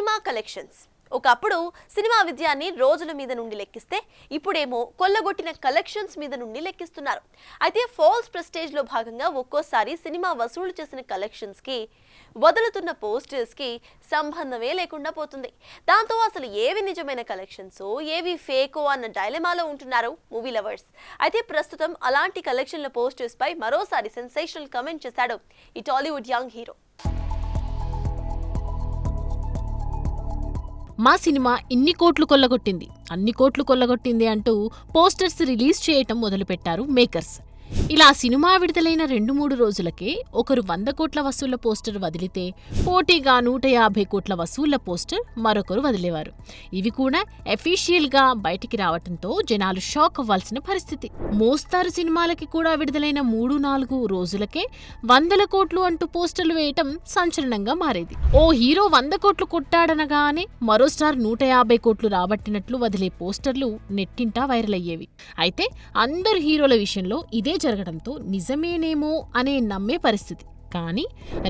Cinema collections ఒకప్పుడు cinema విజయాన్ని రోజుల మీద నుండి లెక్కిస్తే ఇప్పుడేమో కొల్లగొట్టిన కలెక్షన్స్ మీద నుండి లెక్కిస్తున్నారు. అయితే ఫాల్స్ ప్రెస్టేజ్ లో భాగంగా ఒక్కోసారి సినిమా వసూలు చేసిన కలెక్షన్స్ కి వదులుతున్న పోస్టర్స్ కి సంబంధమే లేకుండా పోతుంది. దాంతో అసలు ఏవి నిజమైన కలెక్షన్స్ ఏవి ఫేకో అన్న డైలమాలో ఉంటున్నారు మూవీ లవర్స్. అయితే ప్రస్తుతం అలాంటి కలెక్షన్ల పోస్టర్స్ పై మరోసారి సెన్సేషనల్ కమెంట్ చేశాడు ఈ టాలీవుడ్ యంగ్ హీరో. మా సినిమా ఇన్ని కోట్లు కొల్లగొట్టింది, అన్ని కోట్లు కొల్లగొట్టింది అంటూ పోస్టర్స్ రిలీజ్ చేయటం మొదలుపెట్టారు మేకర్స్. ఇలా సినిమా విడుదలైన 2-3 రోజులకే ఒకరు 100 కోట్ల వసూళ్ల పోస్టర్ వదిలితే పోటీగా 150 కోట్ల వసూళ్ల పోస్టర్ మరొకరు వదిలేవారు. ఇవి కూడా అఫీషియల్ గా బయటికి రావటంతో జనాలు షాక్ అవ్వాల్సిన పరిస్థితి. మోస్తారు సినిమాలకి కూడా విడుదలైన 3-4 రోజులకే 100 కోట్లు అంటూ పోస్టర్లు వేయటం సంచలనంగా మారేది. ఓ హీరో 100 కోట్లు కొట్టాడనగానే మరో స్టార్ 150 కోట్లు రాబట్టినట్లు వదిలే పోస్టర్లు నెట్టింటా వైరల్ అయ్యేవి. అయితే అందరు హీరోల విషయంలో ఇదే జరగడంతో నిజమేనేమో అనే నమ్మే పరిస్థితి. కానీ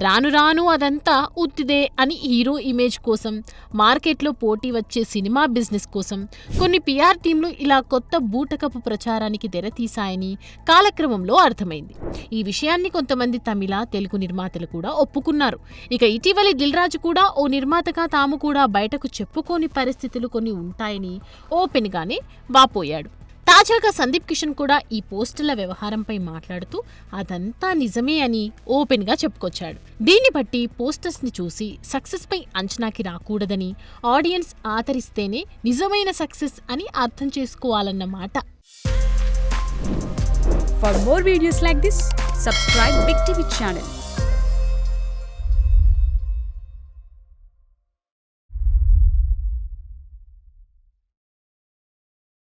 రాను రాను అదంతా ఉత్తిదే అని హీరో ఇమేజ్ కోసం, మార్కెట్లో పోటీ వచ్చే సినిమా బిజినెస్ కోసం కొన్ని పిఆర్ టీంలు ఇలా కొత్త బూటకపు ప్రచారానికి తెరతీశాయని కాలక్రమంలో అర్థమైంది. ఈ విషయాన్ని కొంతమంది తమిళ, తెలుగు నిర్మాతలు కూడా ఒప్పుకున్నారు. ఇక ఇటీవలి దిల్ రాజు కూడా ఓ నిర్మాతగా తాము కూడా బయటకు చెప్పుకోని పరిస్థితులు కొన్ని ఉంటాయని ఓపెన్ గానే వాపోయాడు. తాజాగా సందీప్ కిషన్ కూడా ఈ పోస్టర్ల వ్యవహారంపై మాట్లాడుతూ అదంతా నిజమే అని ఓపెన్ గా చెప్పుకొచ్చాడు. దీన్ని బట్టి పోస్టర్స్ ని చూసి సక్సెస్ పై అంచనాకి రాకూడదని, ఆడియన్స్ ఆదరిస్తేనే నిజమైన సక్సెస్ అని అర్థం చేసుకోవాలన్నమాట. For more videos like this, subscribe Big TV channel.